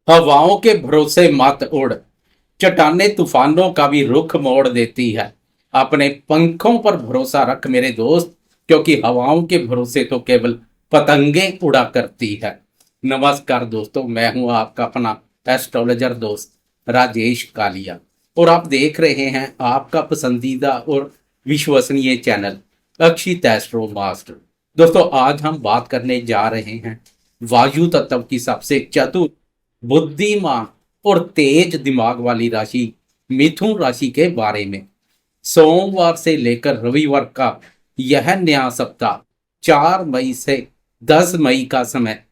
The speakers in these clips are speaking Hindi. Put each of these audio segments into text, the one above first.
हवाओं के भरोसे मत उड़। चट्टाने तूफानों का भी रुख मोड़ देती है। अपने पंखों पर भरोसा रख मेरे दोस्त, क्योंकि हवाओं के भरोसे तो केवल पतंगे उड़ा करती है। नमस्कार दोस्तों, मैं हूं आपका अपना एस्ट्रोलॉजर दोस्त राजेश कालिया, और आप देख रहे हैं आपका पसंदीदा और विश्वसनीय चैनल अक्षित एस्ट्रो मास्टर। दोस्तों, आज हम बात करने जा रहे हैं वायु तत्व की सबसे चतुर, बुद्धिमान और तेज दिमाग वाली राशि मिथुन राशि के बारे में। सोमवार से लेकर रविवार का यह नया सप्ताह 4 मई से 10 मई का समय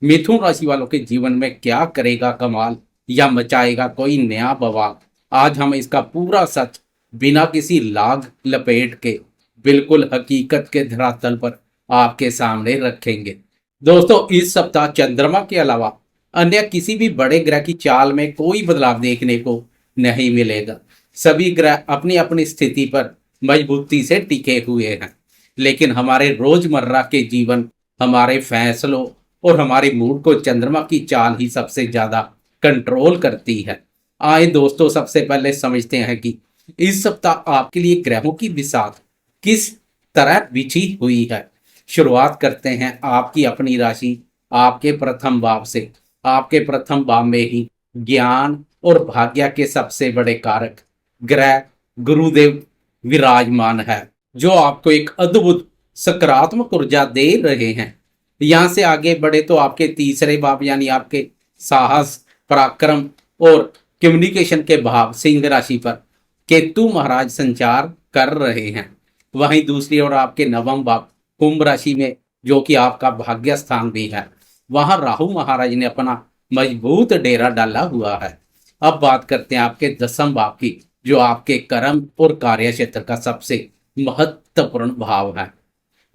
मिथुन राशि वालों के जीवन में क्या करेगा कमाल, या मचाएगा कोई नया बवाल। आज हम इसका पूरा सच बिना किसी लाग लपेट के बिल्कुल हकीकत के धरातल पर आपके सामने रखेंगे। दोस्तों, इस सप्ताह चंद्रमा के अलावा अन्य किसी भी बड़े ग्रह की चाल में कोई बदलाव देखने को नहीं मिलेगा। सभी ग्रह अपनी अपनी स्थिति पर मजबूती से टिके हुए हैं, लेकिन हमारे रोजमर्रा के जीवन, हमारे फैसलों और हमारे मूड को चंद्रमा की चाल ही सबसे ज्यादा कंट्रोल करती है। आए दोस्तों, सबसे पहले समझते हैं कि इस सप्ताह आपके लिए ग्रहों की बिसात किस तरह बिछी हुई है। शुरुआत करते हैं आपकी अपनी राशि, आपके प्रथम भाव से। आपके प्रथम भाव में ही ज्ञान और भाग्य के सबसे बड़े कारक ग्रह गुरुदेव विराजमान है, जो आपको एक अद्भुत सकारात्मक ऊर्जा दे रहे हैं। यहां से आगे बढ़े तो आपके तीसरे भाव यानी आपके साहस, पराक्रम और कम्युनिकेशन के भाव सिंह राशि पर केतु महाराज संचार कर रहे हैं। वहीं दूसरी ओर आपके नवम भाव कुंभ राशि में, जो कि आपका भाग्य स्थान भी है, वहां राहु महाराज ने अपना मजबूत डेरा डाला हुआ है। अब बात करते हैं आपके दसम भाव की, जो आपके कर्म और कार्य क्षेत्र का सबसे महत्वपूर्ण भाव है।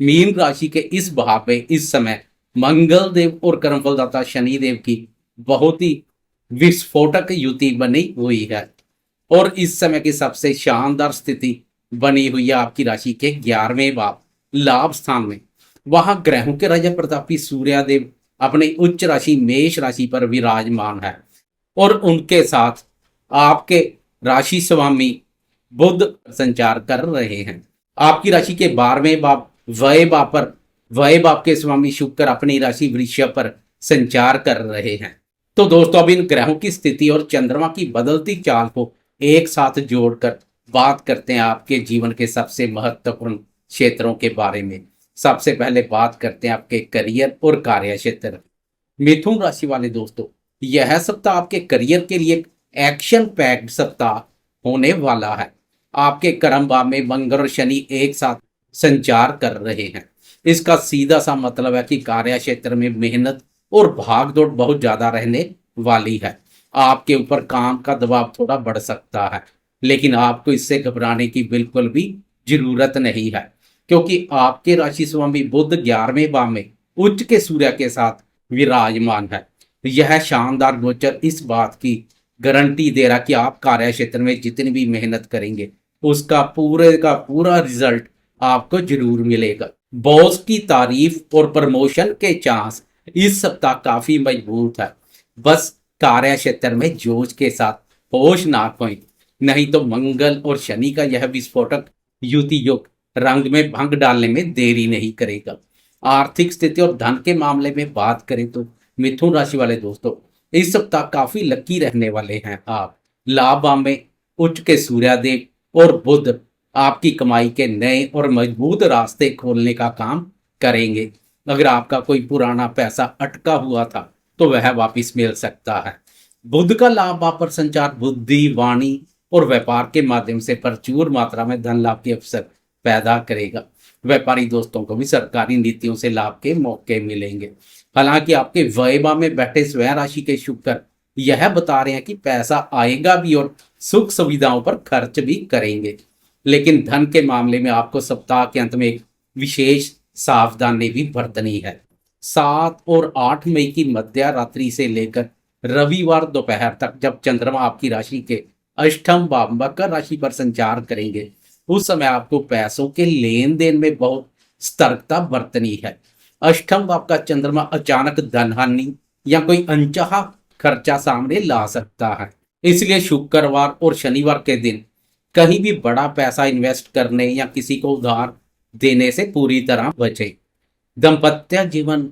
मीन राशि के इस भाव में इस समय मंगल देव और कर्मफलदाता शनि देव की बहुत ही विस्फोटक युति बनी हुई है, और इस समय की सबसे शानदार स्थिति बनी हुई है आपकी राशि के 11वें भाव लाभ स्थान में। वहां ग्रहों के राजा प्रतापी सूर्यदेव अपनी उच्च राशि मेष राशि पर विराजमान है, और उनके साथ आपके राशि स्वामी बुध संचार कर रहे हैं। आपकी राशि के 12वें भाव वय भाव के स्वामी शुक्र अपनी राशि वृषभ पर संचार कर रहे हैं। तो दोस्तों, अब इन ग्रहों की स्थिति और चंद्रमा की बदलती चाल को एक साथ जोड़कर बात करते हैं आपके जीवन के सबसे महत्वपूर्ण क्षेत्रों के बारे में। सबसे पहले बात करते हैं आपके करियर और कार्य क्षेत्र। मिथुन राशि वाले दोस्तों, यह सप्ताह आपके करियर के लिए एक्शन पैक्ड सप्ताह होने वाला है। आपके कर्म भाव में मंगल और शनि एक साथ संचार कर रहे हैं। इसका सीधा सा मतलब है कि कार्य क्षेत्र में मेहनत और भागदौड़ बहुत ज्यादा रहने वाली है। आपके ऊपर काम का दबाव थोड़ा बढ़ सकता है, लेकिन आपको इससे घबराने की बिल्कुल भी जरूरत नहीं है, क्योंकि आपके राशि स्वामी बुध 11वें भाव में उच्च के सूर्य के साथ विराजमान है। यह शानदार गोचर इस बात की गारंटी दे रहा कि आप कार्य क्षेत्र में जितनी भी मेहनत करेंगे उसका पूरे का पूरा रिजल्ट आपको जरूर मिलेगा। बॉस की तारीफ और प्रमोशन के चांस इस सप्ताह काफी मजबूत है। बस कार्य क्षेत्र में जोश के साथ होश ना खोएं, नहीं तो मंगल और शनि का यह विस्फोटक युति योग रंग में भंग डालने में देरी नहीं करेगा। आर्थिक स्थिति और धन के मामले में बात करें तो मिथुन राशि वाले दोस्तों, इस सप्ताह काफी लकी रहने वाले हैं आप। लाभ भाव में उच्च के सूर्यदेव और बुध आपकी कमाई के नए और मजबूत रास्ते खोलने का काम करेंगे। अगर आपका कोई पुराना पैसा अटका हुआ था तो वह वापस मिल सकता है। बुध का लाभ भाव पर संचार बुद्धि, वाणी और व्यापार के माध्यम से प्रचुर मात्रा में धन लाभ के अवसर पैदा करेगा। व्यापारी दोस्तों को भी सरकारी नीतियों से लाभ के मौके मिलेंगे। हालांकि आपके व्यय में बैठे स्वयं राशि के शुक्र यह बता रहे हैं कि पैसा आएगा भी और सुख सुविधाओं पर खर्च भी करेंगे, लेकिन धन के मामले में आपको सप्ताह के अंत में एक विशेष सावधानी भी बरतनी है। 7 और 8 मई की मध्य रात्रि से लेकर रविवार दोपहर तक, जब चंद्रमा आपकी राशि के अष्टम भाव मकर राशि पर संचार करेंगे, उस समय आपको पैसों के लेन देन में बहुत सतर्कता बरतनी है। अष्टम भाव का चंद्रमा अचानक धन हानि या कोई अनचाहा खर्चा सामने ला सकता है। इसलिए शुक्रवार और शनिवार के दिन कहीं भी बड़ा पैसा इन्वेस्ट करने या किसी को उधार देने से पूरी तरह बचें। दाम्पत्य जीवन,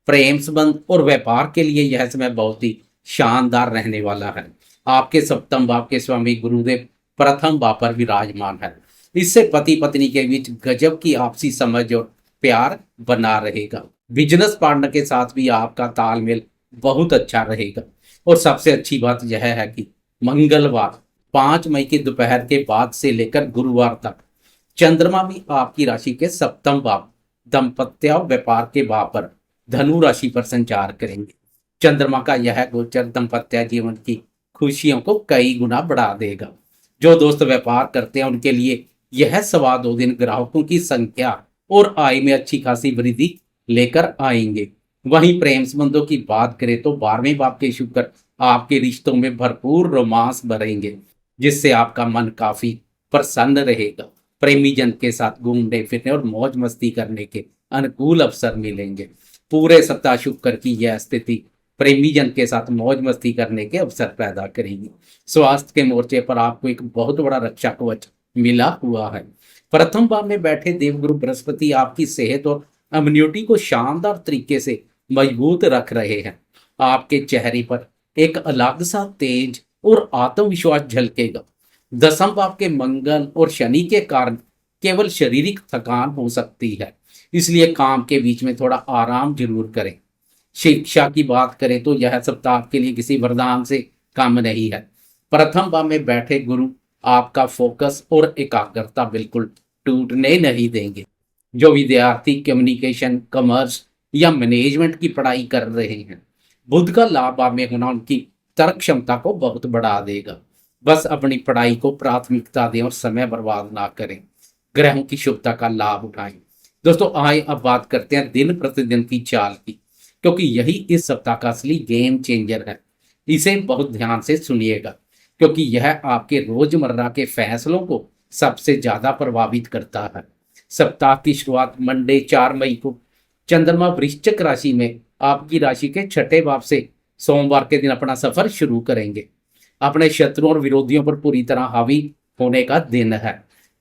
प्रेम संबंध और व्यापार के लिए यह समय बहुत ही शानदार रहने वाला है। आपके सप्तम भाव के स्वामी गुरुदेव प्रथम भाव पर विराजमान है। इससे पति पत्नी के बीच गजब की आपसी समझ और प्यार बना रहेगा। बिजनेस पार्टनर के साथ भी आपका तालमेल बहुत अच्छा रहेगा। और सबसे अच्छी बात यह है कि मंगलवार 5 मई की दोपहर के बाद से लेकर गुरुवार तक चंद्रमा भी आपकी राशि के सप्तम भाव दाम्पत्य और व्यापार के भाव पर धनु राशि पर संचार करेंगे। चंद्रमा का यह गोचर दाम्पत्य जीवन की खुशियों को कई गुना बढ़ा देगा। जो दोस्त व्यापार करते हैं उनके लिए यह 2.25 दिन ग्राहकों की संख्या और आय में अच्छी खासी वृद्धि लेकर आएंगे। वहीं प्रेम संबंधों की बात करें तो 12वें भाव के शुक्र आपके रिश्तों में भरपूर रोमांस भरेंगे, जिससे आपका मन काफी प्रसन्न रहेगा। प्रेमी जन के साथ घूमने फिरने और मौज मस्ती करने के अनुकूल अवसर मिलेंगे। पूरे सप्ताह शुक्र की यह स्थिति प्रेमी जन के साथ मौज मस्ती करने के अवसर पैदा करेगी। स्वास्थ्य के मोर्चे पर आपको एक बहुत बड़ा रक्षा कवच मिला हुआ है। प्रथम भाव में बैठे देवगुरु बृहस्पति आपकी सेहत और इम्यूनिटी को शानदार तरीके से मजबूत रख रहे हैं। आपके चेहरे पर एक अलग सा तेज और आत्मविश्वास झलकेगा। दसम भाव के मंगल और शनि के कारण केवल शारीरिक थकान हो सकती है, इसलिए काम के बीच में थोड़ा आराम जरूर करें। शिक्षा की बात करें तो यह सप्ताह आपके लिए किसी वरदान से कम नहीं है। प्रथम भाव में बैठे गुरु आपका फोकस और एकाग्रता बिल्कुल टूटने नहीं देंगे। जो विद्यार्थी कम्युनिकेशन, कॉमर्स या मैनेजमेंट की पढ़ाई कर रहे हैं, बुध का लाभ भाव में होना उनकी तर्क क्षमता को बहुत बढ़ा देगा। बस अपनी पढ़ाई को प्राथमिकता दें और समय बर्बाद ना करें। ग्रहों की शुभता का लाभ उठाएं। दोस्तों आए अब बात करते हैं दिन प्रतिदिन की चाल की, क्योंकि यही इस सप्ताह का असली गेम चेंजर है। इसे बहुत ध्यान से सुनिएगा, क्योंकि यह आपके रोजमर्रा के फैसलों को सबसे ज्यादा प्रभावित करता है। सप्ताह की शुरुआत मंडे 4 मई को चंद्रमा वृश्चिक राशि में आपकी राशि के 6ठे भाव से सोमवार के दिन अपना सफर शुरू करेंगे। अपने शत्रुओं और विरोधियों पर पूरी तरह हावी होने का दिन है।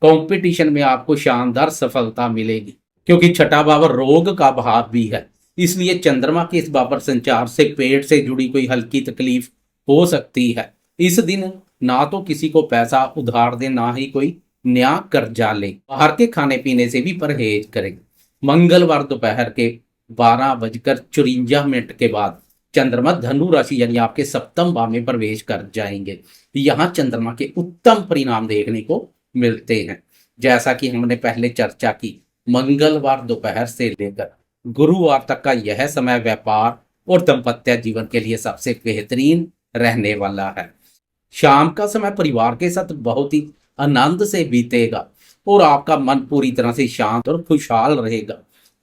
कंपटीशन में आपको शानदार सफलता मिलेगी, क्योंकि 6ठा भाव रोग का भाव भी है। इसलिए चंद्रमा के इस भाव पर संचार से पेट से जुड़ी कोई हल्की तकलीफ हो सकती है। इस दिन ना तो किसी को पैसा उधार दे, ना ही कोई नया कर्जा ले। बाहर के खाने पीने से भी परहेज करें। मंगलवार दोपहर के 12:54 के बाद चंद्रमा धनु राशि यानी आपके सप्तम भाव में प्रवेश कर जाएंगे। यहाँ चंद्रमा के उत्तम परिणाम देखने को मिलते हैं। जैसा कि हमने पहले चर्चा की, मंगलवार दोपहर से लेकर गुरुवार तक का यह समय व्यापार और दाम्पत्य जीवन के लिए सबसे बेहतरीन रहने वाला है। शाम का समय परिवार के साथ बहुत ही आनंद से बीतेगा और आपका मन पूरी तरह से शांत और खुशहाल रहेगा।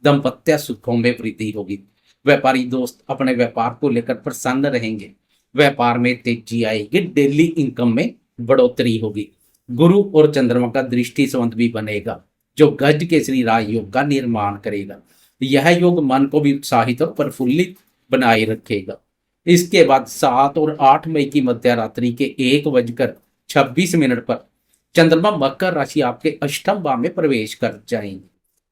दाम्पत्य सुखों में वृद्धि होगी। व्यापारी दोस्त अपने व्यापार को लेकर प्रसन्न रहेंगे। व्यापार में तेजी आएगी। डेली इनकम में बढ़ोतरी होगी। गुरु और चंद्रमा का दृष्टि संबंध भी बनेगा, जो गज केसरी राज योग का निर्माण करेगा। यह योग मन को भी उत्साहित और प्रफुल्लित बनाए रखेगा। इसके बाद 7 और 8 मई की मध्य रात्रि के 1:26 पर चंद्रमा मकर राशि आपके अष्टम भाव में प्रवेश कर जाएंगे।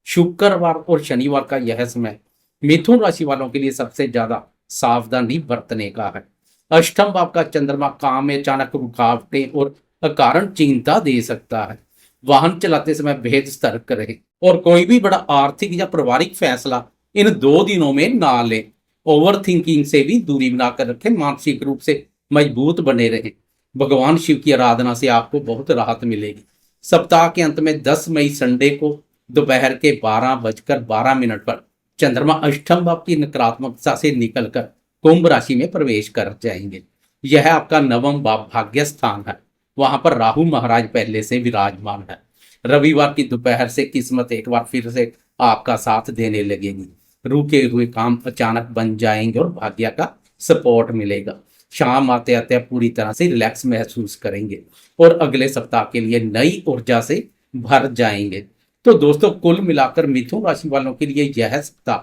शुक्रवार और शनिवार का यह समय मिथुन राशि वालों के लिए सबसे ज्यादा सावधानी बरतने का है। अष्टम भाव का चंद्रमा काम में अचानक रुकावटें और अकारण चिंता दे सकता है। वाहन चलाते समय बेहद सतर्क रहे और कोई भी बड़ा आर्थिक या पारिवारिक फैसला इन 2 दिनों में ना लें। ओवर थिंकिंग से भी दूरी बनाकर रखें। मानसिक रूप से मजबूत बने रहें। भगवान शिव की आराधना से आपको बहुत राहत मिलेगी। सप्ताह के अंत में 10 मई संडे को दोपहर के 12:12 पर चंद्रमा अष्टम भाव की नकारात्मकता से निकलकर कुंभ राशि में प्रवेश कर जाएंगे। यह आपका नवम भाव भाग्य स्थान है। वहां पर राहु महाराज पहले से विराजमान है। रविवार की दोपहर से किस्मत एक बार फिर से आपका साथ देने लगेगी। रुके हुए काम अचानक बन जाएंगे और भाग्य का सपोर्ट मिलेगा। शाम आते आते पूरी तरह से रिलैक्स महसूस करेंगे और अगले सप्ताह के लिए नई ऊर्जा से भर जाएंगे। तो दोस्तों कुल मिलाकर मिथुन राशि वालों के लिए यह सप्ताह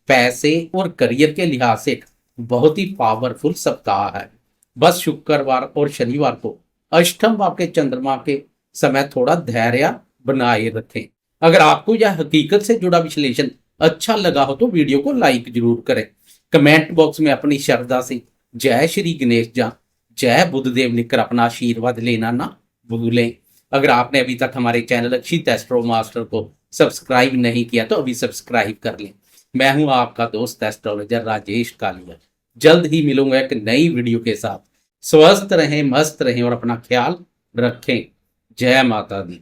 पैसे और करियर के लिहाज से एक बहुत ही पावरफुल सप्ताह है। बस शुक्रवार और शनिवार को अष्टम भाव के चंद्रमा के समय थोड़ा धैर्य बनाए रखें। अगर आपको यह हकीकत से जुड़ा विश्लेषण अच्छा लगा हो तो वीडियो को लाइक जरूर करें। कमेंट बॉक्स में अपनी श्रद्धा से जय श्री गणेश या जय बुद्धदेव लिखकर अपना आशीर्वाद लेना ना भूलें। अगर आपने अभी तक हमारे चैनल अक्षित एस्ट्रो मास्टर को सब्सक्राइब नहीं किया तो अभी सब्सक्राइब कर लें। मैं हूं आपका दोस्त एस्ट्रोलॉजर राजेश कालिया। जल्द ही मिलूंगा एक नई वीडियो के साथ। स्वस्थ रहें, मस्त रहें और अपना ख्याल रखें। जय माता दी।